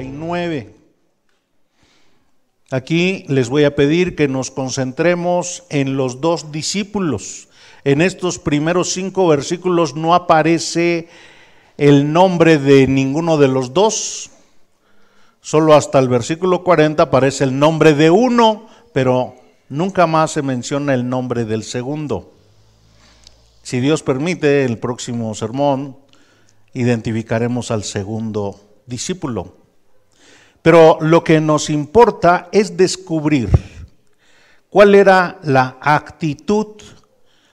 49. Aquí les voy a pedir que nos concentremos en los dos discípulos. En estos primeros 5 versículos no aparece el nombre de ninguno de los dos. Solo hasta el versículo 40 aparece el nombre de uno, pero nunca más se menciona el nombre del segundo. Si Dios permite, el próximo sermón identificaremos al segundo discípulo. Pero lo que nos importa es descubrir cuál era la actitud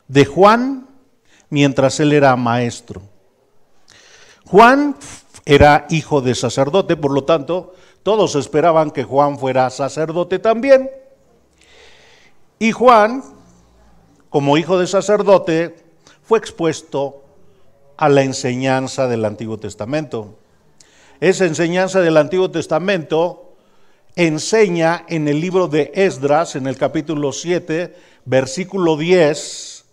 de Juan mientras él era maestro. Juan era hijo de sacerdote, por lo tanto, todos esperaban que Juan fuera sacerdote también. Y Juan, como hijo de sacerdote, fue expuesto a la enseñanza del Antiguo Testamento. Esa enseñanza del Antiguo Testamento enseña en el libro de Esdras, en el capítulo 7, versículo 10,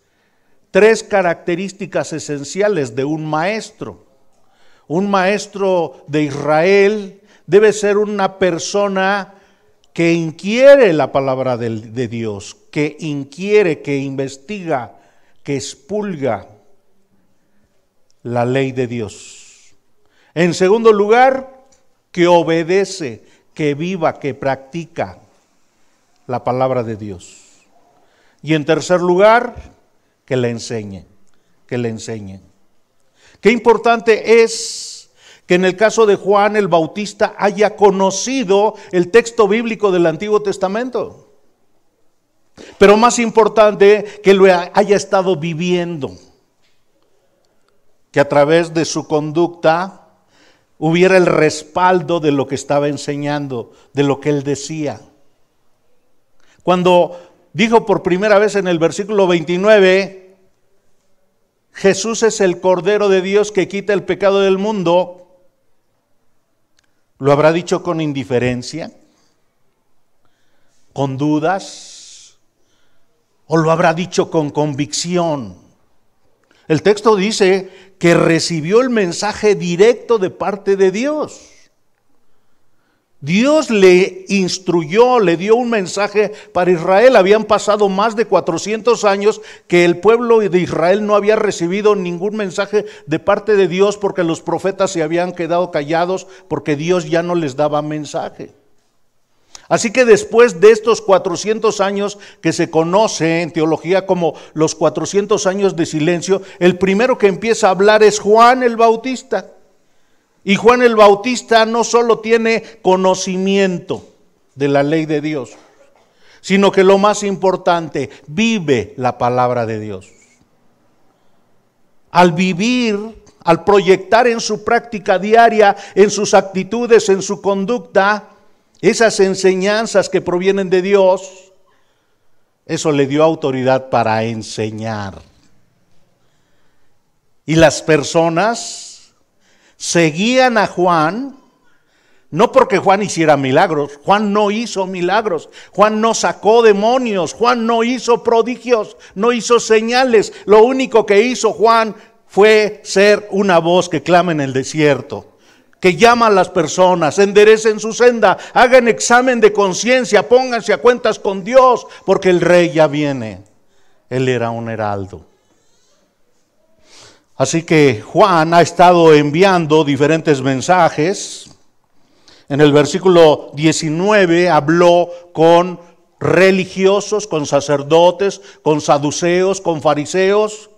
3 características esenciales de un maestro. Un maestro de Israel debe ser una persona que inquiere la palabra de Dios, que inquiere, que investiga, que expulga la ley de Dios. En segundo lugar, que obedece, que viva, que practica la palabra de Dios. Y en tercer lugar, que le enseñe, que le enseñe. Qué importante es que en el caso de Juan el Bautista haya conocido el texto bíblico del Antiguo Testamento. Pero más importante, que lo haya estado viviendo. Que a través de su conducta hubiera el respaldo de lo que estaba enseñando, de lo que él decía. Cuando dijo por primera vez en el versículo 29, Jesús es el Cordero de Dios que quita el pecado del mundo, ¿lo habrá dicho con indiferencia? ¿Con dudas? ¿O lo habrá dicho con convicción? El texto dice que recibió el mensaje directo de parte de Dios. Dios le instruyó, le dio un mensaje para Israel. Habían pasado más de 400 años que el pueblo de Israel no había recibido ningún mensaje de parte de Dios porque los profetas se habían quedado callados porque Dios ya no les daba mensaje. Así que después de estos 400 años que se conoce en teología como los 400 años de silencio, el primero que empieza a hablar es Juan el Bautista. Y Juan el Bautista no solo tiene conocimiento de la ley de Dios, sino que lo más importante, vive la palabra de Dios. Al vivir, al proyectar en su práctica diaria, en sus actitudes, en su conducta, esas enseñanzas que provienen de Dios, eso le dio autoridad para enseñar. Y las personas seguían a Juan, no porque Juan hiciera milagros. Juan no hizo milagros, Juan no sacó demonios, Juan no hizo prodigios, no hizo señales. Lo único que hizo Juan fue ser una voz que clama en el desierto, que llama a las personas, enderecen su senda, hagan examen de conciencia, pónganse a cuentas con Dios, porque el rey ya viene. Él era un heraldo. Así que Juan ha estado enviando diferentes mensajes. En el versículo 19 habló con religiosos, con sacerdotes, con saduceos, con fariseos.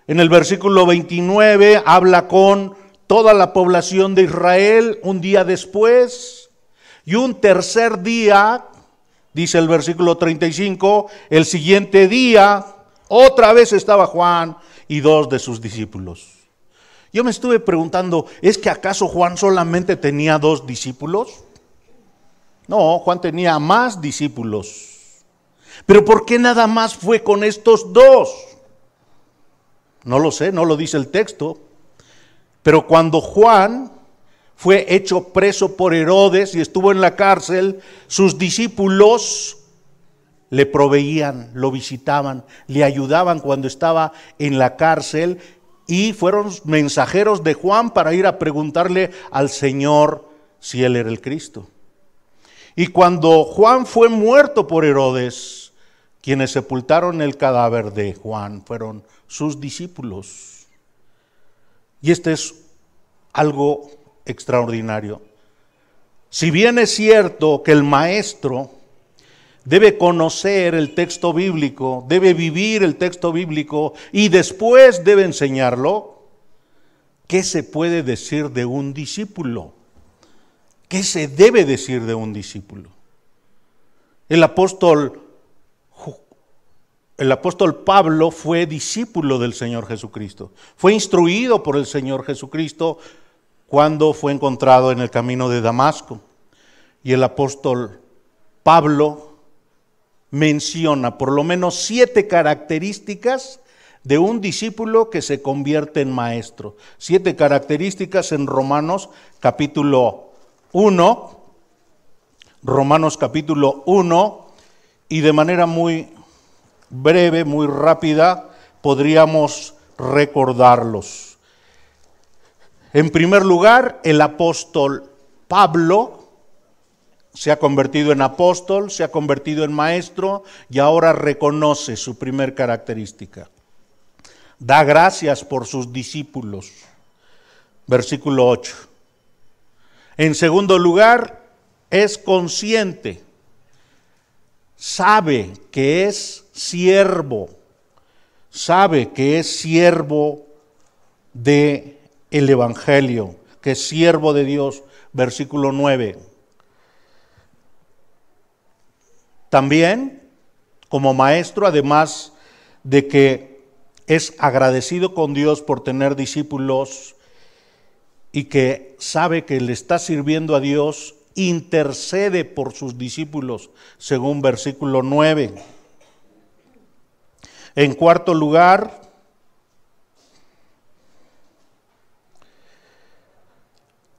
En el versículo 29 habla con toda la población de Israel un día después. Y un tercer día, dice el versículo 35, el siguiente día, otra vez estaba Juan y 2 de sus discípulos. Yo me estuve preguntando, ¿es que acaso Juan solamente tenía 2 discípulos? No, Juan tenía más discípulos. ¿Pero por qué nada más fue con estos 2? No lo sé, no lo dice el texto. Pero cuando Juan fue hecho preso por Herodes y estuvo en la cárcel, sus discípulos le proveían, lo visitaban, le ayudaban cuando estaba en la cárcel y fueron mensajeros de Juan para ir a preguntarle al Señor si él era el Cristo. Y cuando Juan fue muerto por Herodes, quienes sepultaron el cadáver de Juan fueron sus discípulos. Y este es algo extraordinario. Si bien es cierto que el maestro debe conocer el texto bíblico, debe vivir el texto bíblico y después debe enseñarlo, ¿qué se puede decir de un discípulo? ¿Qué se debe decir de un discípulo? El apóstol Pablo fue discípulo del Señor Jesucristo. Fue instruido por el Señor Jesucristo cuando fue encontrado en el camino de Damasco. Y el apóstol Pablo menciona por lo menos 7 características de un discípulo que se convierte en maestro. 7 características en Romanos capítulo 1. Romanos capítulo 1, y de manera muy breve, muy rápida, podríamos recordarlos. En primer lugar, el apóstol Pablo se ha convertido en apóstol, se ha convertido en maestro y ahora reconoce su primer característica. Da gracias por sus discípulos. Versículo 8. En segundo lugar, es consciente, sabe que es siervo de el Evangelio, que es siervo de Dios. Versículo 9. También, como maestro, además de que es agradecido con Dios por tener discípulos y que sabe que le está sirviendo a Dios, intercede por sus discípulos, según versículo 9. En cuarto lugar,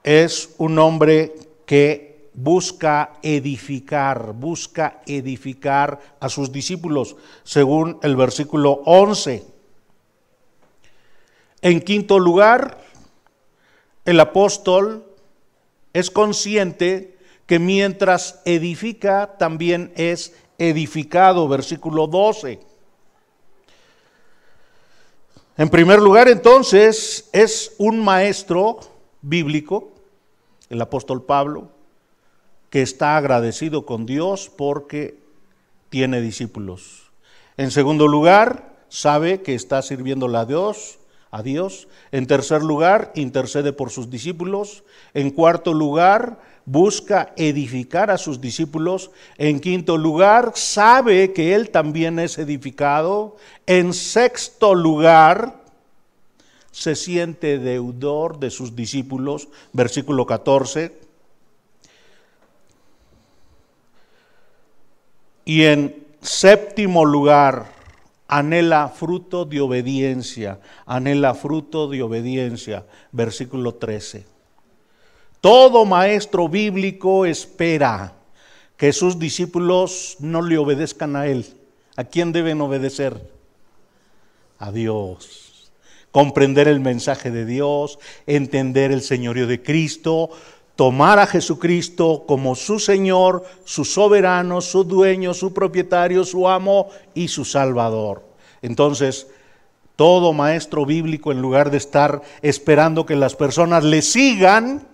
es un hombre que busca edificar a sus discípulos, según el versículo 11. En quinto lugar, el apóstol es consciente que mientras edifica, también es edificado, versículo 12. En primer lugar, entonces, es un maestro bíblico, el apóstol Pablo, que está agradecido con Dios porque tiene discípulos. En segundo lugar, sabe que está sirviéndole a Dios. En tercer lugar, intercede por sus discípulos. En cuarto lugar, busca edificar a sus discípulos. En quinto lugar, sabe que él también es edificado. En sexto lugar, se siente deudor de sus discípulos. Versículo 14. Y en séptimo lugar, anhela fruto de obediencia, versículo 13. Todo maestro bíblico espera que sus discípulos no le obedezcan a él. ¿A quién deben obedecer? A Dios. Comprender el mensaje de Dios, entender el señorío de Cristo, tomar a Jesucristo como su Señor, su soberano, su dueño, su propietario, su amo y su Salvador. Entonces, todo maestro bíblico, en lugar de estar esperando que las personas le sigan,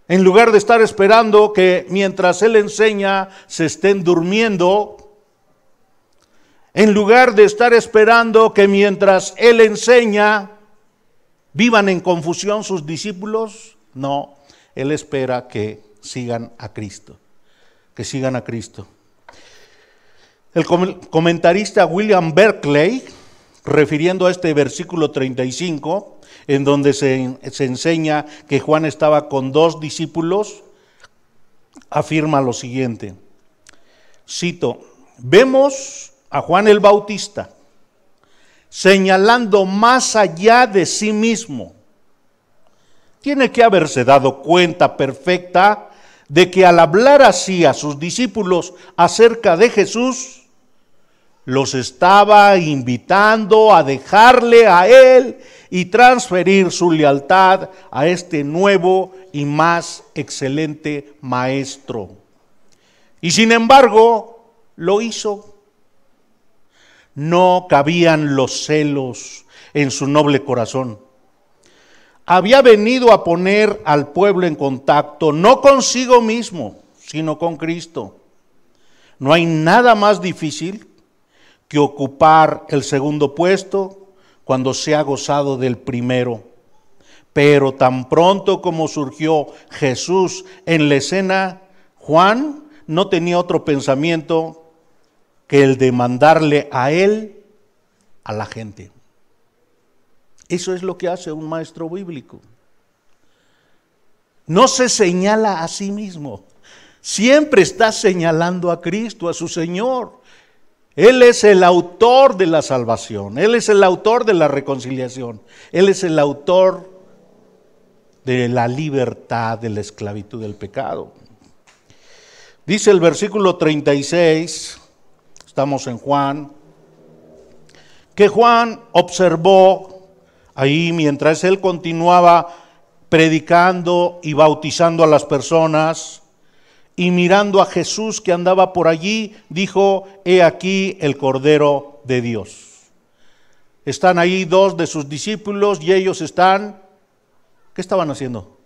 en lugar de estar esperando que mientras él enseña se estén durmiendo, en lugar de estar esperando que mientras él enseña vivan en confusión sus discípulos, no. Él espera que sigan a Cristo, El comentarista William Berkeley, refiriendo a este versículo 35, en donde se enseña que Juan estaba con 2 discípulos, afirma lo siguiente, cito: vemos a Juan el Bautista señalando más allá de sí mismo. Tiene que haberse dado cuenta perfecta de que al hablar así a sus discípulos acerca de Jesús, los estaba invitando a dejarle a él y transferir su lealtad a este nuevo y más excelente maestro. Y sin embargo, lo hizo. No cabían los celos en su noble corazón. Había venido a poner al pueblo en contacto, no consigo mismo, sino con Cristo. No hay nada más difícil que ocupar el segundo puesto cuando se ha gozado del primero. Pero tan pronto como surgió Jesús en la escena, Juan no tenía otro pensamiento que el de mandarle a él a la gente. Eso es lo que hace un maestro bíblico. No se señala a sí mismo, siempre está señalando a Cristo, a su Señor. Él es el autor de la salvación, Él es el autor de la reconciliación, Él es el autor de la libertad de la esclavitud del pecado. Dice el versículo 36, estamos en Juan, que Juan observó ahí mientras él continuaba predicando y bautizando a las personas, y mirando a Jesús que andaba por allí, dijo: he aquí el Cordero de Dios. Están ahí dos de sus discípulos y ellos están, ¿qué estaban haciendo?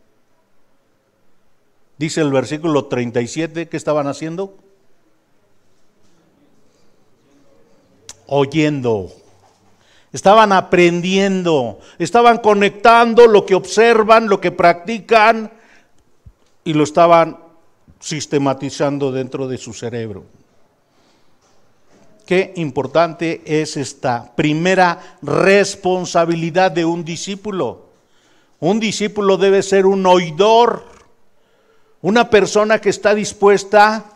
Dice el versículo 37, ¿qué estaban haciendo? Oyendo. Estaban aprendiendo, estaban conectando lo que observan, lo que practican, y lo estaban sistematizando dentro de su cerebro. Qué importante es esta primera responsabilidad de un discípulo. Un discípulo debe ser un oidor, una persona que está dispuesta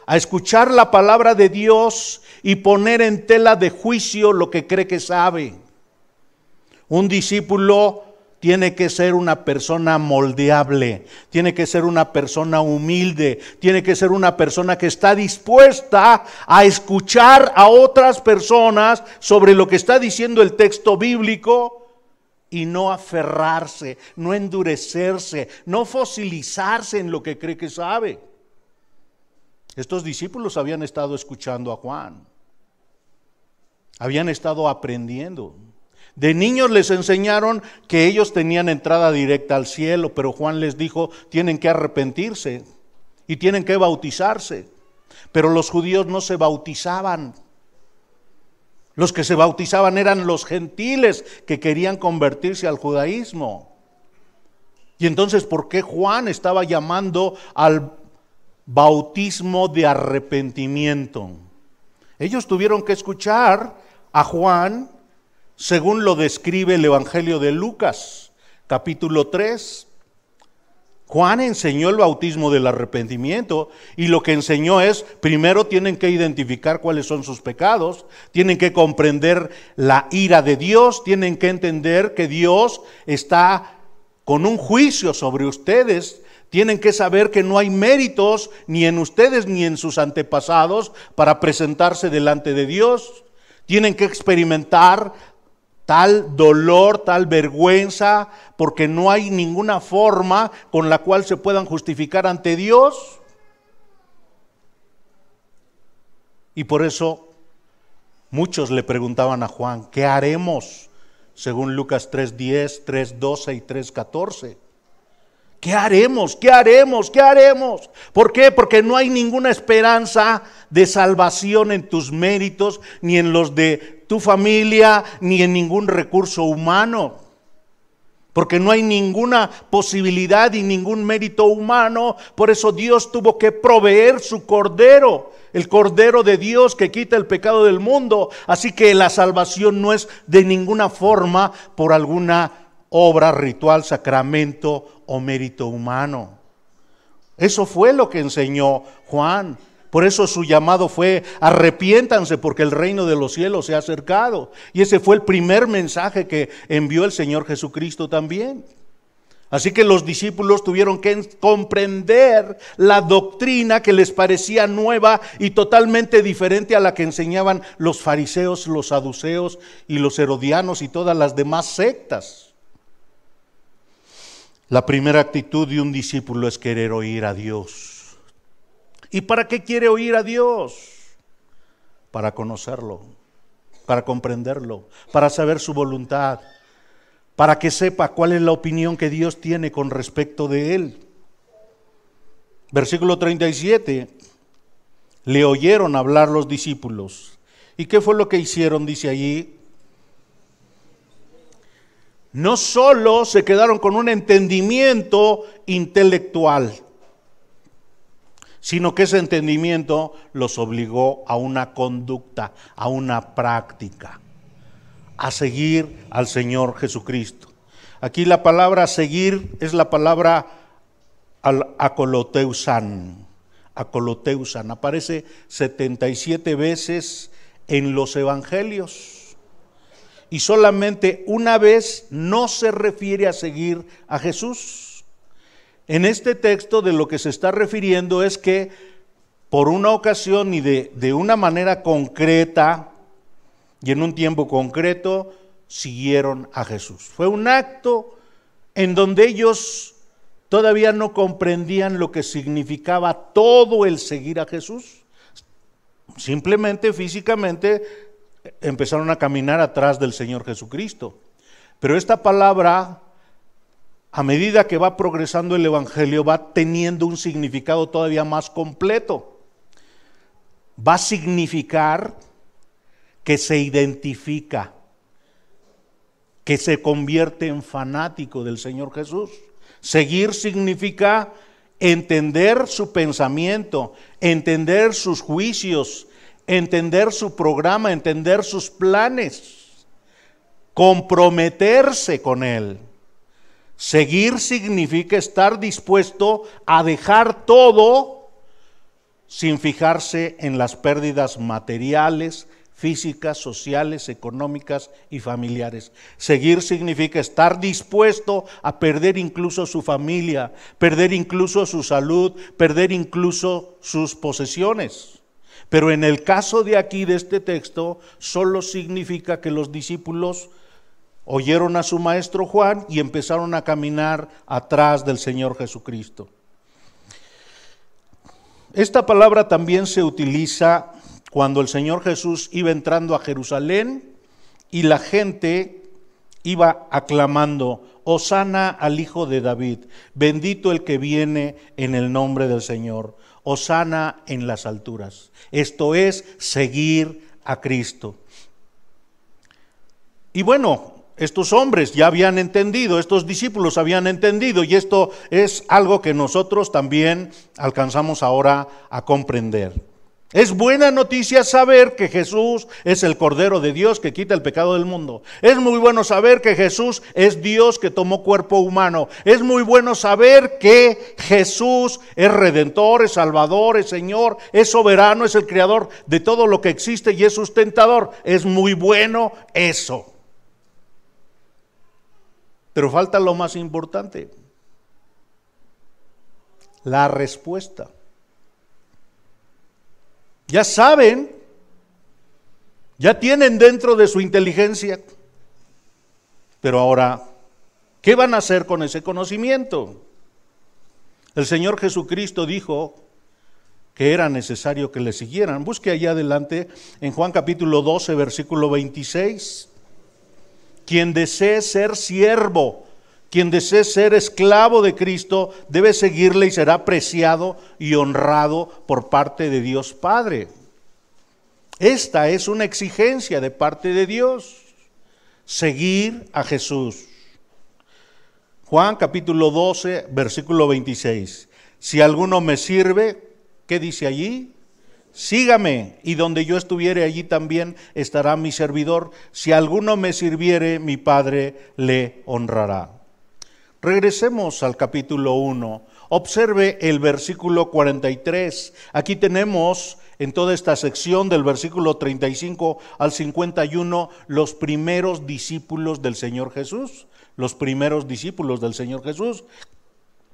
a escuchar la palabra de Dios y poner en tela de juicio lo que cree que sabe. Un discípulo tiene que ser una persona moldeable, tiene que ser una persona humilde, tiene que ser una persona que está dispuesta a escuchar a otras personas sobre lo que está diciendo el texto bíblico y no aferrarse, no endurecerse, no fosilizarse en lo que cree que sabe. Estos discípulos habían estado escuchando a Juan, habían estado aprendiendo. De niños les enseñaron que ellos tenían entrada directa al cielo, pero Juan les dijo: tienen que arrepentirse y tienen que bautizarse. Pero los judíos no se bautizaban. Los que se bautizaban eran los gentiles que querían convertirse al judaísmo. Y entonces, ¿por qué Juan estaba llamando al bautismo de arrepentimiento? Ellos tuvieron que escuchar a Juan según lo describe el Evangelio de Lucas, capítulo 3. Juan enseñó el bautismo del arrepentimiento, y lo que enseñó es: primero tienen que identificar cuáles son sus pecados, tienen que comprender la ira de Dios, tienen que entender que Dios está con un juicio sobre ustedes, tienen que saber que no hay méritos ni en ustedes ni en sus antepasados para presentarse delante de Dios, tienen que experimentar tal dolor, tal vergüenza, porque no hay ninguna forma con la cual se puedan justificar ante Dios. Y por eso muchos le preguntaban a Juan: ¿qué haremos? Según Lucas 3:10, 3:12 y 3:14. ¿Qué haremos? ¿Qué haremos? ¿Qué haremos? ¿Por qué? Porque no hay ninguna esperanza de salvación en tus méritos, ni en los de tu familia, ni en ningún recurso humano. Porque no hay ninguna posibilidad y ningún mérito humano. Por eso Dios tuvo que proveer su Cordero, el Cordero de Dios que quita el pecado del mundo. Así que la salvación no es de ninguna forma por alguna obra, ritual, sacramento o mérito humano. Eso fue lo que enseñó Juan. Por eso su llamado fue: arrepiéntanse porque el reino de los cielos se ha acercado. Y ese fue el primer mensaje que envió el Señor Jesucristo también. Así que los discípulos tuvieron que comprender la doctrina que les parecía nueva y totalmente diferente a la que enseñaban los fariseos, los saduceos y los herodianos y todas las demás sectas. La primera actitud de un discípulo es querer oír a Dios. ¿Y para qué quiere oír a Dios? Para conocerlo, para comprenderlo, para saber su voluntad, para que sepa cuál es la opinión que Dios tiene con respecto de él. Versículo 37, le oyeron hablar los discípulos. ¿Y qué fue lo que hicieron? Dice allí, no solo se quedaron con un entendimiento intelectual, sino que ese entendimiento los obligó a una conducta, a una práctica, a seguir al Señor Jesucristo. Aquí la palabra seguir es la palabra akoloteusan. Akoloteusan aparece 77 veces en los evangelios y solamente una vez no se refiere a seguir a Jesús. En este texto de lo que se está refiriendo es que por una ocasión y de una manera concreta y en un tiempo concreto siguieron a Jesús. Fue un acto en donde ellos todavía no comprendían lo que significaba todo el seguir a Jesús. Simplemente físicamente empezaron a caminar atrás del Señor Jesucristo. Pero esta palabra, a medida que va progresando el Evangelio, va teniendo un significado todavía más completo. Va a significar que se identifica, que se convierte en fanático del Señor Jesús. Seguir significa entender su pensamiento, entender sus juicios, entender su programa, entender sus planes, comprometerse con Él. Seguir significa estar dispuesto a dejar todo sin fijarse en las pérdidas materiales, físicas, sociales, económicas y familiares. Seguir significa estar dispuesto a perder incluso su familia, perder incluso su salud, perder incluso sus posesiones. Pero en el caso de aquí, de este texto, solo significa que los discípulos oyeron a su maestro Juan y empezaron a caminar atrás del Señor Jesucristo. Esta palabra también se utiliza cuando el Señor Jesús iba entrando a Jerusalén y la gente iba aclamando, Hosana al Hijo de David, bendito el que viene en el nombre del Señor, Hosana en las alturas. Esto es seguir a Cristo. Y bueno, estos hombres ya habían entendido, estos discípulos habían entendido, y esto es algo que nosotros también alcanzamos ahora a comprender. Es buena noticia saber que Jesús es el Cordero de Dios que quita el pecado del mundo. Es muy bueno saber que Jesús es Dios que tomó cuerpo humano. Es muy bueno saber que Jesús es Redentor, es Salvador, es Señor, es soberano, es el Creador de todo lo que existe y es sustentador. Es muy bueno eso. Pero falta lo más importante, la respuesta. Ya saben, ya tienen dentro de su inteligencia, pero ahora, ¿qué van a hacer con ese conocimiento? El Señor Jesucristo dijo que era necesario que le siguieran. Busque allá adelante en Juan capítulo 12, versículo 26. Quien desee ser siervo, quien desee ser esclavo de Cristo, debe seguirle y será apreciado y honrado por parte de Dios Padre. Esta es una exigencia de parte de Dios, seguir a Jesús. Juan capítulo 12, versículo 26. Si alguno me sirve, ¿qué dice allí? Sígame, y donde yo estuviere, allí también estará mi servidor. Si alguno me sirviere, mi Padre le honrará. Regresemos al capítulo 1. Observe el versículo 43. Aquí tenemos en toda esta sección del versículo 35 al 51 los primeros discípulos del Señor Jesús. los primeros discípulos del Señor Jesús.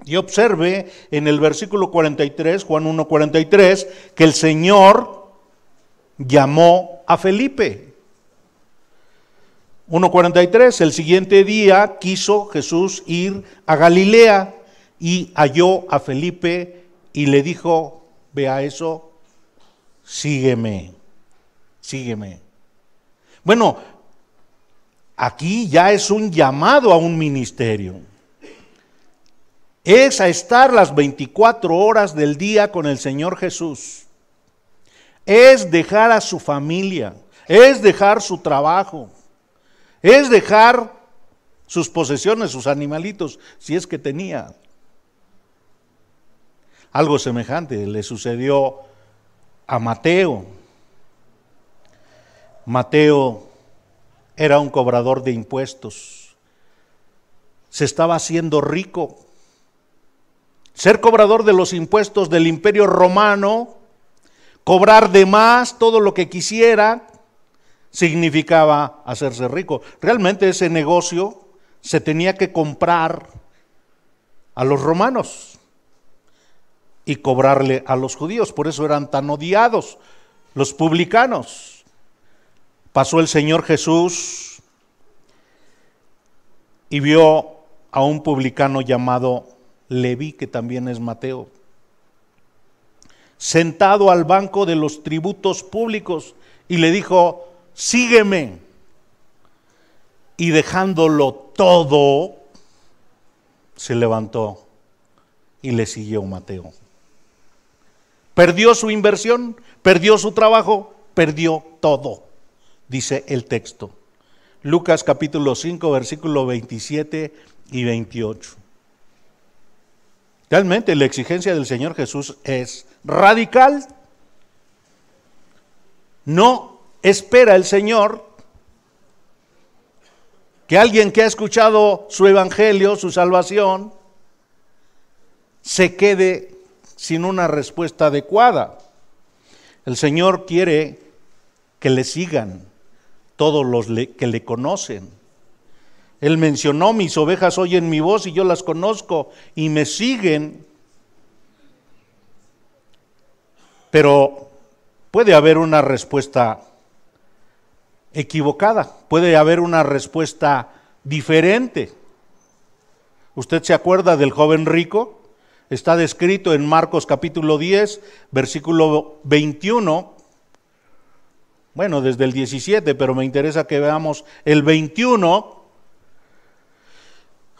Y observe en el versículo 43, Juan 1:43, que el Señor llamó a Felipe. 1:43, el siguiente día quiso Jesús ir a Galilea y halló a Felipe y le dijo, vea eso, sígueme, sígueme. Bueno, aquí ya es un llamado a un ministerio. Es a estar las 24 horas del día con el Señor Jesús. Es dejar a su familia, es dejar su trabajo, es dejar sus posesiones, sus animalitos, si es que tenía. Algo semejante le sucedió a Mateo. Mateo era un cobrador de impuestos. Se estaba haciendo rico. Ser cobrador de los impuestos del Imperio Romano, cobrar de más todo lo que quisiera, significaba hacerse rico. Realmente ese negocio se tenía que comprar a los romanos y cobrarle a los judíos. Por eso eran tan odiados los publicanos. Pasó el Señor Jesús y vio a un publicano llamado Leví, que también es Mateo, sentado al banco de los tributos públicos, y le dijo, sígueme. Y dejándolo todo, se levantó y le siguió Mateo. Perdió su inversión, perdió su trabajo, perdió todo, dice el texto. Lucas capítulo 5, versículo 27 y 28. Realmente la exigencia del Señor Jesús es radical. No espera el Señor que alguien que ha escuchado su evangelio, su salvación, se quede sin una respuesta adecuada. El Señor quiere que le sigan todos los que le conocen. Él mencionó, mis ovejas oyen mi voz y yo las conozco y me siguen. Pero puede haber una respuesta equivocada, puede haber una respuesta diferente. ¿Usted se acuerda del joven rico? Está descrito en Marcos capítulo 10, versículo 21. Bueno, desde el 17, pero me interesa que veamos el 21.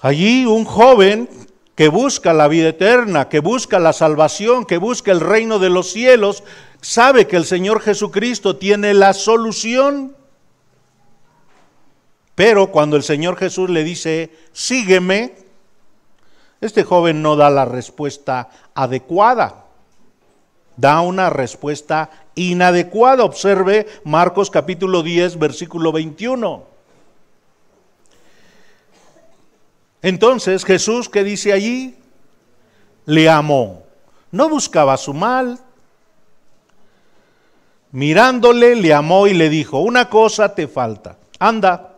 Allí un joven que busca la vida eterna, que busca la salvación, que busca el reino de los cielos, sabe que el Señor Jesucristo tiene la solución. Pero cuando el Señor Jesús le dice, sígueme, este joven no da la respuesta adecuada, da una respuesta inadecuada. Observe Marcos capítulo 10, versículo 21. Entonces Jesús, ¿qué dice allí? Le amó, no buscaba su mal. Mirándole, le amó y le dijo, una cosa te falta, anda,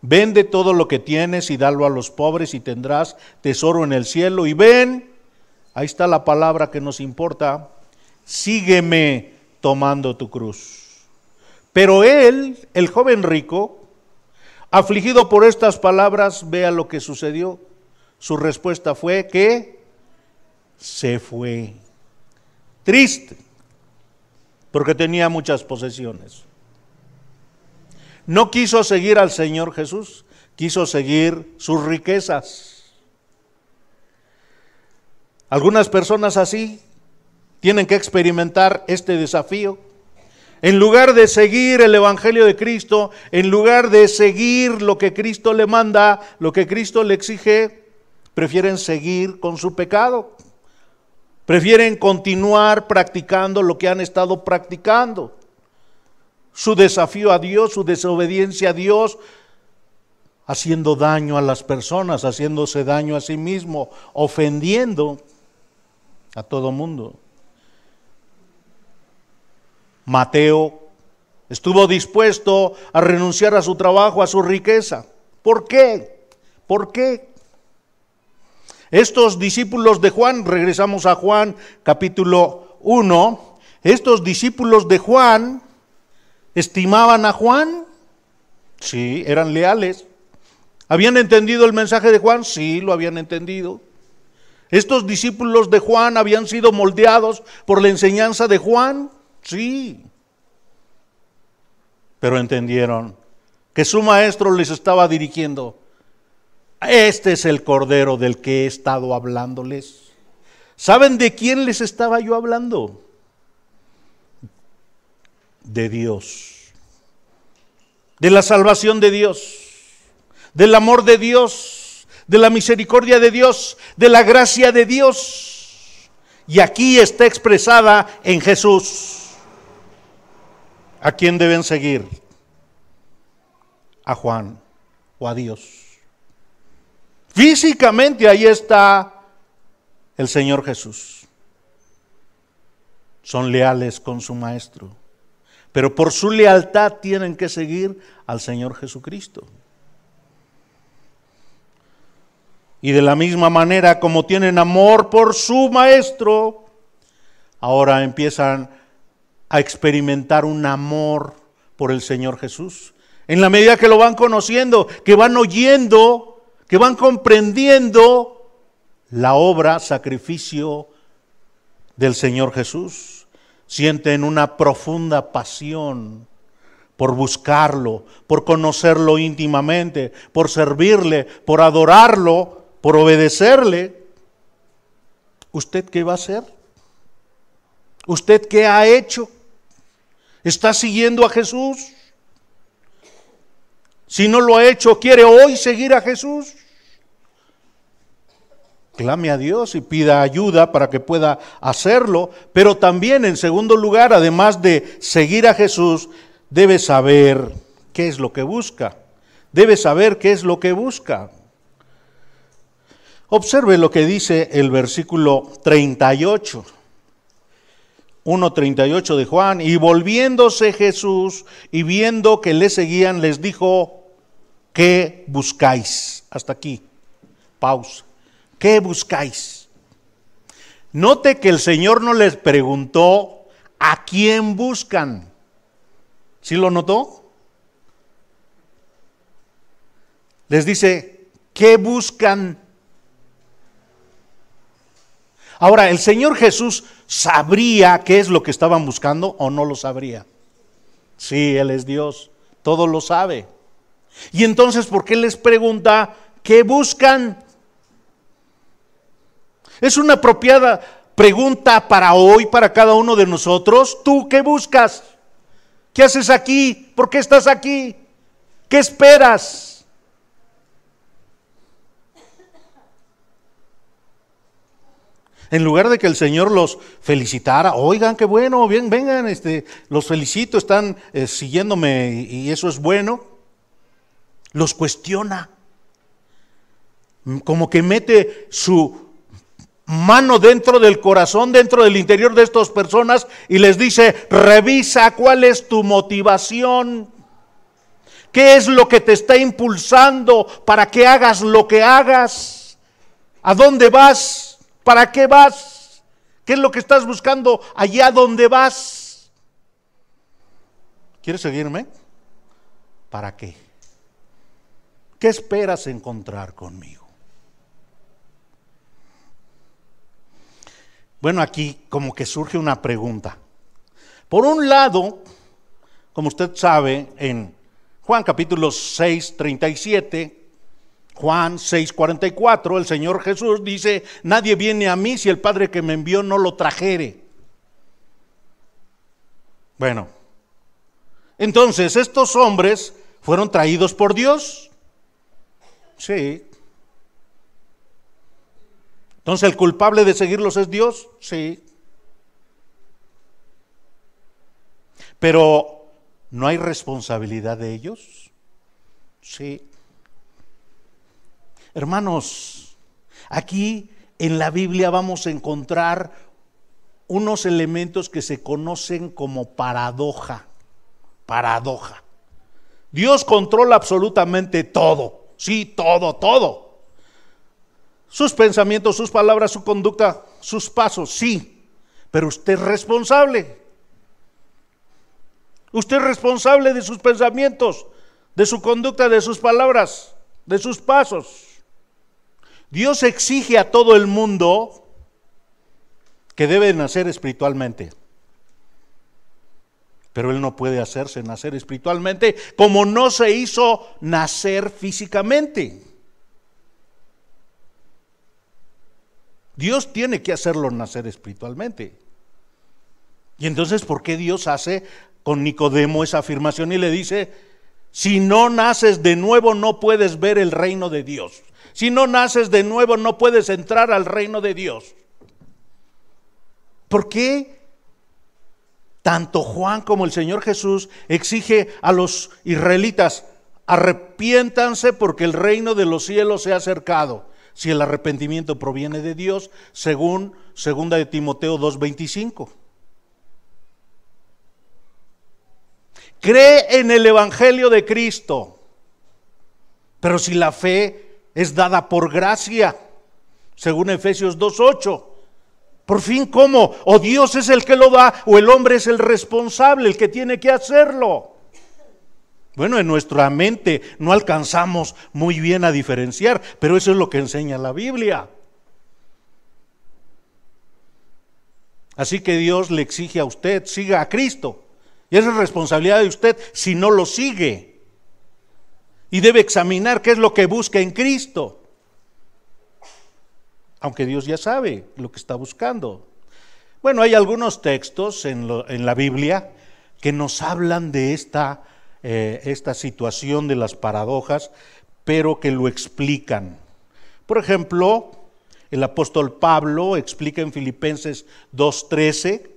vende todo lo que tienes y dalo a los pobres y tendrás tesoro en el cielo. Y ven, ahí está la palabra que nos importa, sígueme tomando tu cruz. Pero él, el joven rico, afligido por estas palabras, vea lo que sucedió. Su respuesta fue que se fue, triste, porque tenía muchas posesiones. No quiso seguir al Señor Jesús, quiso seguir sus riquezas. Algunas personas así tienen que experimentar este desafío. En lugar de seguir el Evangelio de Cristo, en lugar de seguir lo que Cristo le manda, lo que Cristo le exige, prefieren seguir con su pecado. Prefieren continuar practicando lo que han estado practicando. Su desafío a Dios, su desobediencia a Dios, haciendo daño a las personas, haciéndose daño a sí mismo, ofendiendo a todo mundo. Mateo estuvo dispuesto a renunciar a su trabajo, a su riqueza. ¿Por qué? ¿Por qué? Estos discípulos de Juan, regresamos a Juan capítulo 1, estos discípulos de Juan estimaban a Juan, sí, eran leales. ¿Habían entendido el mensaje de Juan? Sí, lo habían entendido. ¿Estos discípulos de Juan habían sido moldeados por la enseñanza de Juan? Sí. Pero entendieron que su maestro les estaba dirigiendo. Este es el Cordero del que he estado hablándoles. ¿Saben de quién les estaba yo hablando? De Dios. De la salvación de Dios. Del amor de Dios. De la misericordia de Dios. De la gracia de Dios. Y aquí está expresada en Jesús. ¿A quién deben seguir? A Juan o a Dios. Físicamente ahí está el Señor Jesús. Son leales con su maestro, pero por su lealtad tienen que seguir al Señor Jesucristo. Y de la misma manera como tienen amor por su maestro, ahora empiezan a experimentar un amor por el Señor Jesús. En la medida que lo van conociendo, que van oyendo, que van comprendiendo la obra, sacrificio del Señor Jesús, sienten una profunda pasión por buscarlo, por conocerlo íntimamente, por servirle, por adorarlo, por obedecerle. ¿Usted qué va a hacer? ¿Usted qué ha hecho? ¿Está siguiendo a Jesús? Si no lo ha hecho, ¿quiere hoy seguir a Jesús? Clame a Dios y pida ayuda para que pueda hacerlo, pero también en segundo lugar, además de seguir a Jesús, debe saber qué es lo que busca. Debe saber qué es lo que busca. Observe lo que dice el versículo 38. 1:38 de Juan. Y volviéndose Jesús y viendo que le seguían, les dijo: ¿qué buscáis? Hasta aquí, pausa. ¿Qué buscáis? Note que el Señor no les preguntó ¿a quién buscan? ¿Sí lo notó? Les dice, ¿qué buscan? Ahora, ¿el Señor Jesús sabría qué es lo que estaban buscando o no lo sabría? Sí, Él es Dios, todo lo sabe. Y entonces, ¿por qué les pregunta qué buscan? Es una apropiada pregunta para hoy, para cada uno de nosotros. ¿Tú qué buscas? ¿Qué haces aquí? ¿Por qué estás aquí? ¿Qué esperas? En lugar de que el Señor los felicitara, oigan, qué bueno, bien, vengan, los felicito, están siguiéndome y eso es bueno, los cuestiona. Como que mete su mano dentro del corazón, dentro del interior de estas personas y les dice, revisa cuál es tu motivación, qué es lo que te está impulsando para que hagas lo que hagas, a dónde vas, para qué vas, qué es lo que estás buscando allá donde vas. ¿Quieres seguirme? ¿Para qué? ¿Qué esperas encontrar conmigo? Bueno, aquí como que surge una pregunta. Por un lado, como usted sabe, en Juan capítulo 6, 37, Juan 6, 44, el Señor Jesús dice, nadie viene a mí si el Padre que me envió no lo trajere. Bueno, entonces, ¿estos hombres fueron traídos por Dios? Sí. Entonces, ¿el culpable de seguirlos es Dios? Sí. Pero, ¿no hay responsabilidad de ellos? Sí. Hermanos, aquí en la Biblia vamos a encontrar unos elementos que se conocen como paradoja. Paradoja. Dios controla absolutamente todo. Sí, todo, todo. Sus pensamientos, sus palabras, su conducta, sus pasos, sí. Pero usted es responsable. Usted es responsable de sus pensamientos, de su conducta, de sus palabras, de sus pasos. Dios exige a todo el mundo que debe nacer espiritualmente. Pero Él no puede hacerse nacer espiritualmente como no se hizo nacer físicamente. Dios tiene que hacerlo nacer espiritualmente. Y entonces, ¿por qué Dios hace con Nicodemo esa afirmación y le dice: si no naces de nuevo no puedes ver el reino de Dios? Si no naces de nuevo no puedes entrar al reino de Dios. ¿Por qué tanto Juan como el Señor Jesús exige a los israelitas: arrepiéntanse porque el reino de los cielos se ha acercado? Si el arrepentimiento proviene de Dios, según 2 de Timoteo 2:25. Cree en el Evangelio de Cristo. Pero si la fe es dada por gracia, según Efesios 2:8, por fin, ¿cómo? O Dios es el que lo da, o el hombre es el responsable, el que tiene que hacerlo. Bueno, en nuestra mente no alcanzamos muy bien a diferenciar, pero eso es lo que enseña la Biblia. Así que Dios le exige a usted: siga a Cristo. Y esa es responsabilidad de usted si no lo sigue. Y debe examinar qué es lo que busca en Cristo. Aunque Dios ya sabe lo que está buscando. Bueno, hay algunos textos en la Biblia que nos hablan de esta situación de las paradojas, pero que lo explican. Por ejemplo, el apóstol Pablo explica en Filipenses 2:13: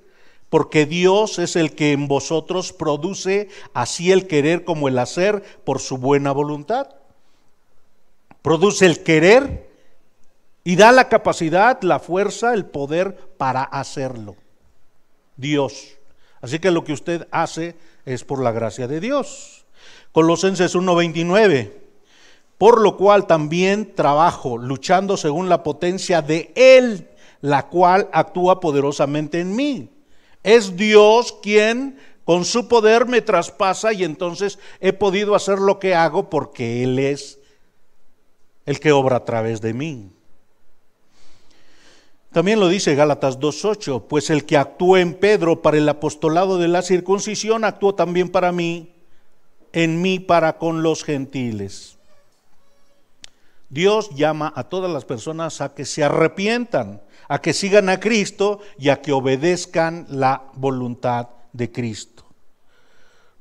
porque Dios es el que en vosotros produce así el querer como el hacer por su buena voluntad. Produce el querer y da la capacidad, la fuerza, el poder para hacerlo. Dios. Así que lo que usted hace es por la gracia de Dios. Colosenses 1:29: por lo cual también trabajo, luchando según la potencia de Él, la cual actúa poderosamente en mí. Es Dios quien con su poder me traspasa y entonces he podido hacer lo que hago porque Él es el que obra a través de mí. También lo dice Gálatas 2:8: pues el que actuó en Pedro para el apostolado de la circuncisión, actuó también para mí, en mí para con los gentiles. Dios llama a todas las personas a que se arrepientan, a que sigan a Cristo y a que obedezcan la voluntad de Cristo.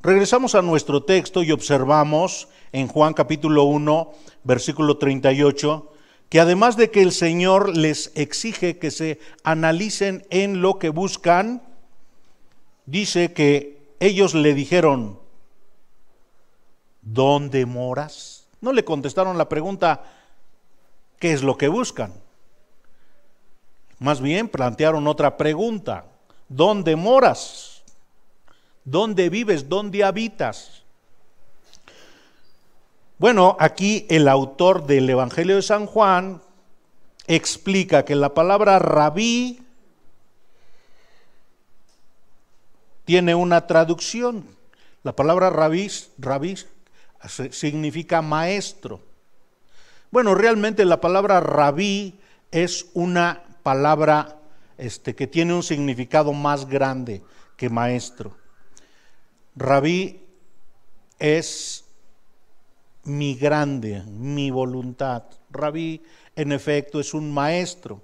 Regresamos a nuestro texto y observamos en Juan capítulo 1, versículo 38, que además de que el Señor les exige que se analicen en lo que buscan, dice que ellos le dijeron: ¿dónde moras? No le contestaron la pregunta: ¿qué es lo que buscan? Más bien plantearon otra pregunta: ¿dónde moras? ¿Dónde vives? ¿Dónde habitas? Bueno, aquí el autor del Evangelio de San Juan explica que la palabra rabí tiene una traducción. La palabra rabí significa maestro. Bueno, realmente la palabra rabí es una palabra que tiene un significado más grande que maestro. Rabí es mi grande, mi voluntad. Rabí, en efecto, es un maestro,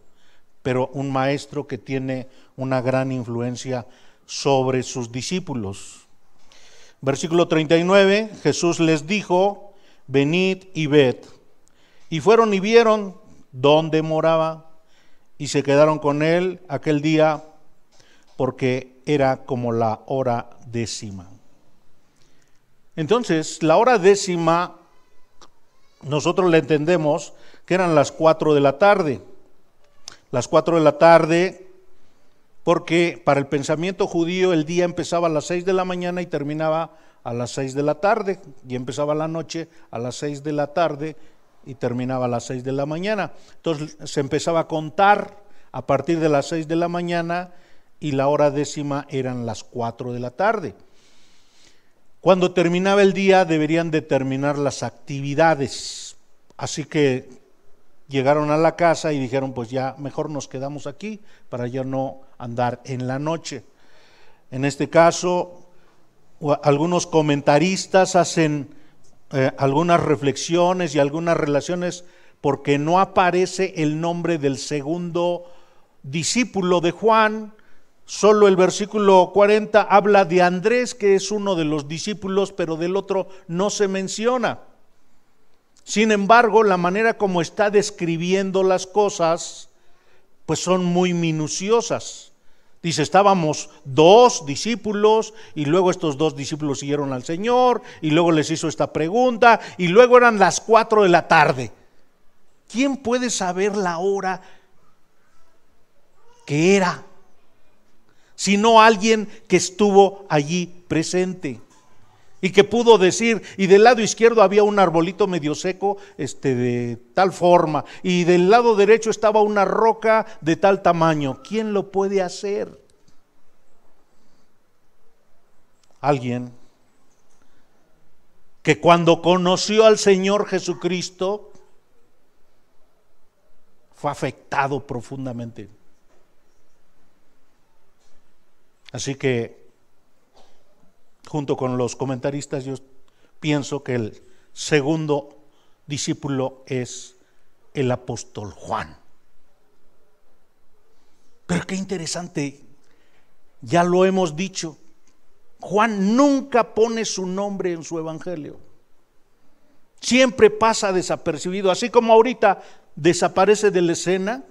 pero un maestro que tiene una gran influencia sobre sus discípulos. Versículo 39, Jesús les dijo: venid y ved. Y fueron y vieron dónde moraba, y se quedaron con él aquel día, porque era como la hora 10. Entonces, la hora 10, nosotros le entendemos que eran las 4 de la tarde. Las 4 de la tarde, porque para el pensamiento judío el día empezaba a las 6 de la mañana y terminaba a las 6 de la tarde, y empezaba la noche a las 6 de la tarde y terminaba a las 6 de la mañana. Entonces se empezaba a contar a partir de las 6 de la mañana y la hora décima eran las 4 de la tarde. Cuando terminaba el día deberían de terminar las actividades, así que llegaron a la casa y dijeron, pues ya mejor nos quedamos aquí para ya no andar en la noche. En este caso, algunos comentaristas hacen algunas reflexiones y algunas relaciones porque no aparece el nombre del segundo discípulo de Juan. Solo el versículo 40 habla de Andrés, que es uno de los discípulos, pero del otro no se menciona. Sin embargo, la manera como está describiendo las cosas, pues son muy minuciosas. Dice, estábamos 2 discípulos y luego estos 2 discípulos siguieron al Señor y luego les hizo esta pregunta y luego eran las 4 de la tarde. ¿Quién puede saber la hora que era? Sino alguien que estuvo allí presente y que pudo decir, y del lado izquierdo había un arbolito medio seco de tal forma, y del lado derecho estaba una roca de tal tamaño. ¿Quién lo puede hacer? Alguien que cuando conoció al Señor Jesucristo fue afectado profundamente. Así que, junto con los comentaristas, yo pienso que el segundo discípulo es el apóstol Juan. Pero qué interesante, ya lo hemos dicho, Juan nunca pone su nombre en su evangelio. Siempre pasa desapercibido, así como ahorita desaparece de la escena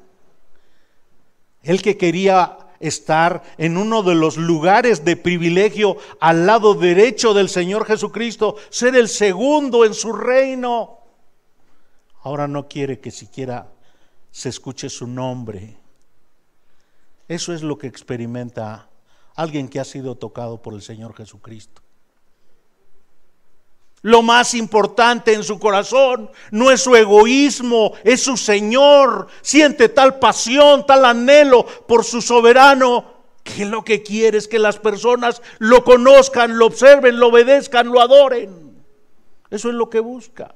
el que quería estar en uno de los lugares de privilegio al lado derecho del Señor Jesucristo, ser el segundo en su reino. Ahora no quiere que siquiera se escuche su nombre. Eso es lo que experimenta alguien que ha sido tocado por el Señor Jesucristo. Lo más importante en su corazón no es su egoísmo, es su Señor. Siente tal pasión, tal anhelo por su soberano, que lo que quiere es que las personas lo conozcan, lo observen, lo obedezcan, lo adoren. Eso es lo que busca.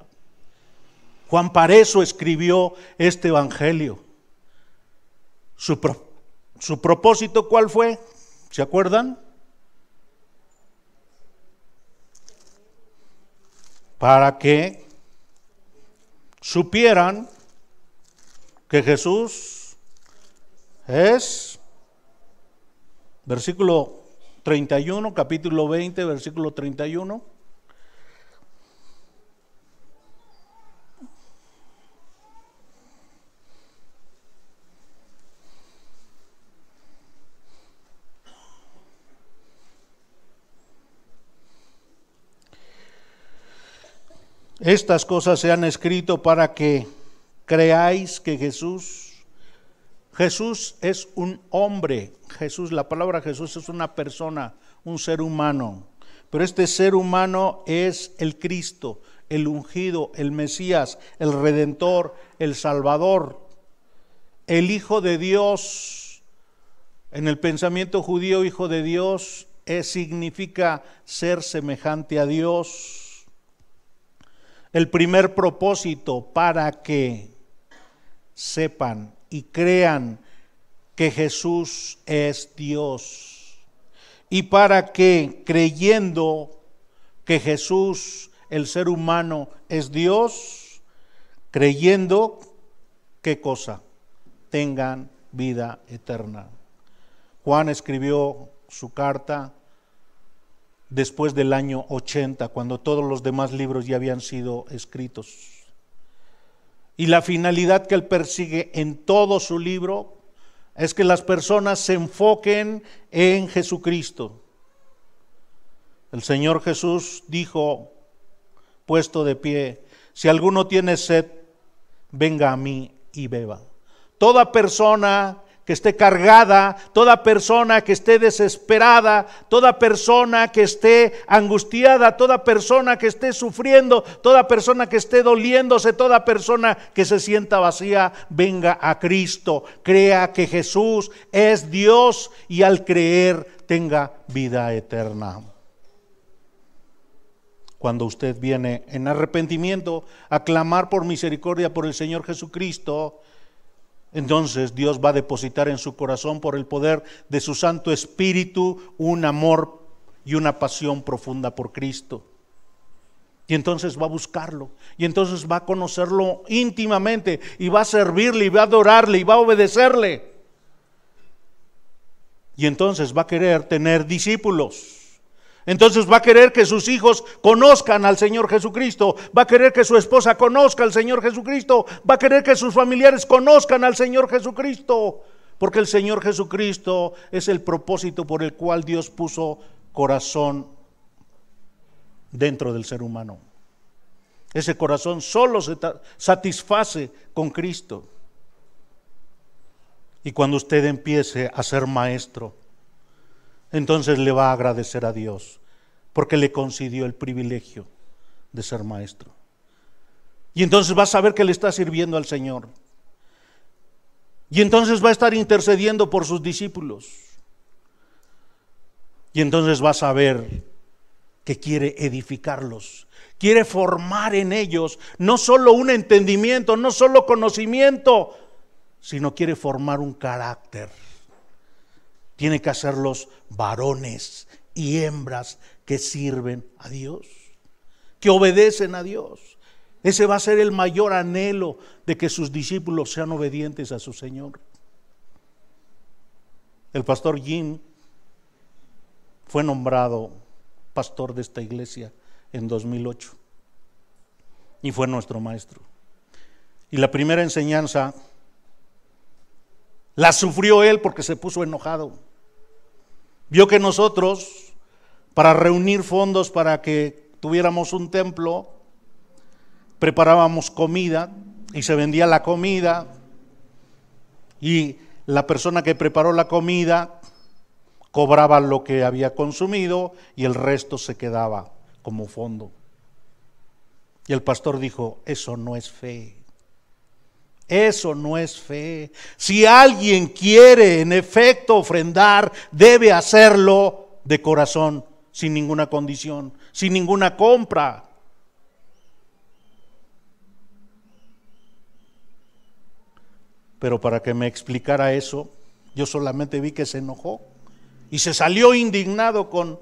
Juan para eso escribió este evangelio. Su propósito, ¿cuál fue? ¿Se acuerdan? Para que supieran que Jesús es, versículo 31, capítulo 20, versículo 31. Estas cosas se han escrito para que creáis que Jesús es un hombre. Jesús, la palabra Jesús es una persona, un ser humano. Pero este ser humano es el Cristo, el ungido, el Mesías, el Redentor, el Salvador, el Hijo de Dios. En el pensamiento judío, Hijo de Dios significa ser semejante a Dios. El primer propósito para que sepan y crean que Jesús es Dios, y para que creyendo que Jesús, el ser humano, es Dios, creyendo, ¿qué cosa? Tengan vida eterna. Juan escribió su carta después del año 80, cuando todos los demás libros ya habían sido escritos. Y la finalidad que él persigue en todo su libro es que las personas se enfoquen en Jesucristo. El Señor Jesús dijo, puesto de pie, si alguno tiene sed, venga a mí y beba. Toda persona que que esté cargada, toda persona que esté desesperada, toda persona que esté angustiada, toda persona que esté sufriendo, toda persona que esté doliéndose, toda persona que se sienta vacía, venga a Cristo, crea que Jesús es Dios y al creer tenga vida eterna. Cuando usted viene en arrepentimiento a clamar por misericordia por el Señor Jesucristo, entonces Dios va a depositar en su corazón por el poder de su Santo Espíritu un amor y una pasión profunda por Cristo. Y entonces va a buscarlo, y entonces va a conocerlo íntimamente, y va a servirle, y va a adorarle, y va a obedecerle. Y entonces va a querer tener discípulos. Entonces va a querer que sus hijos conozcan al Señor Jesucristo, va a querer que su esposa conozca al Señor Jesucristo, va a querer que sus familiares conozcan al Señor Jesucristo, porque el Señor Jesucristo es el propósito por el cual Dios puso corazón dentro del ser humano. Ese corazón solo se satisface con Cristo. Y cuando usted empiece a ser maestro, entonces le va a agradecer a Dios porque le concedió el privilegio de ser maestro. Y entonces va a saber que le está sirviendo al Señor. Y entonces va a estar intercediendo por sus discípulos. Y entonces va a saber que quiere edificarlos, quiere formar en ellos no solo un entendimiento, no solo conocimiento, sino quiere formar un carácter. Tiene que hacerlos varones y hembras que sirven a Dios, que obedecen a Dios. Ese va a ser el mayor anhelo de que sus discípulos sean obedientes a su Señor. El pastor Jim fue nombrado pastor de esta iglesia en 2008 y fue nuestro maestro. Y la primera enseñanza la sufrió él porque se puso enojado. Vio que nosotros, para reunir fondos para que tuviéramos un templo, preparábamos comida y se vendía la comida, y la persona que preparó la comida cobraba lo que había consumido y el resto se quedaba como fondo. Y el pastor dijo: eso no es fe. Eso no es fe. Si alguien quiere en efecto ofrendar, debe hacerlo de corazón, sin ninguna condición, sin ninguna compra. Pero para que me explicara eso, yo solamente vi que se enojó y se salió indignado con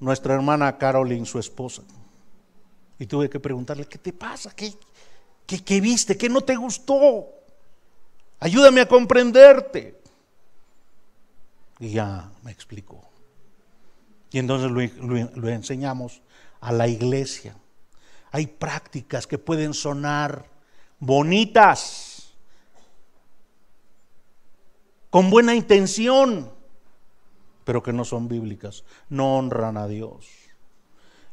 nuestra hermana Caroline, su esposa. Y tuve que preguntarle: ¿qué te pasa? ¿Qué viste? ¿Qué no te gustó? Ayúdame a comprenderte. Y ya me explicó. Y entonces lo enseñamos a la iglesia. Hay prácticas que pueden sonar bonitas, con buena intención, pero que no son bíblicas, no honran a Dios.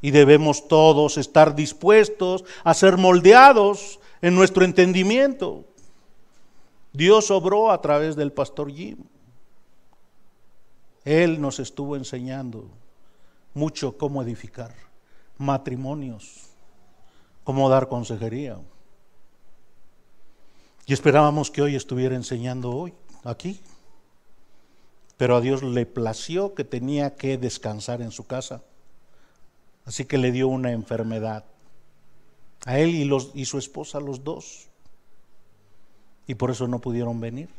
Y debemos todos estar dispuestos a ser moldeados en nuestro entendimiento. Dios obró a través del pastor Jim. Él nos estuvo enseñando mucho cómo edificar matrimonios, cómo dar consejería. Y esperábamos que hoy estuviera enseñando hoy, aquí. Pero a Dios le plació que tenía que descansar en su casa. Así que le dio una enfermedad a él y su esposa, los dos. Y por eso no pudieron venir.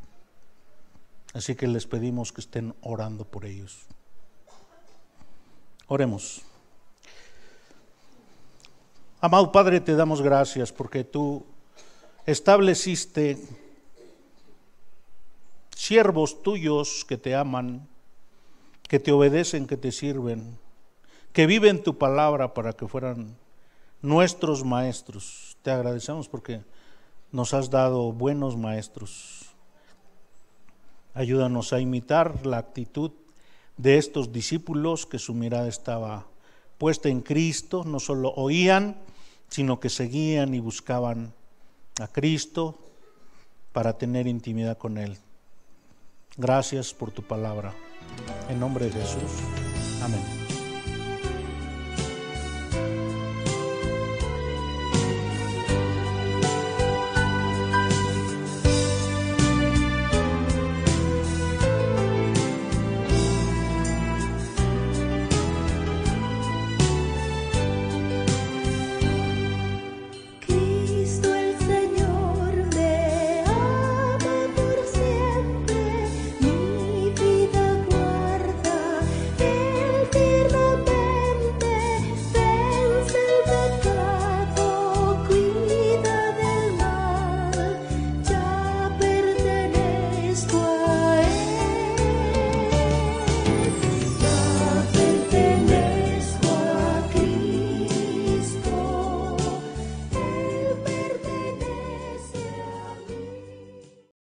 Así que les pedimos que estén orando por ellos. Oremos. Amado Padre, te damos gracias porque tú estableciste siervos tuyos que te aman, que te obedecen, que te sirven, que viven tu palabra para que fueran nuestros maestros. Te agradecemos porque nos has dado buenos maestros. Ayúdanos a imitar la actitud de estos discípulos, que su mirada estaba puesta en Cristo, no solo oían, sino que seguían y buscaban a Cristo para tener intimidad con Él. Gracias por tu palabra. En nombre de Jesús. Amén.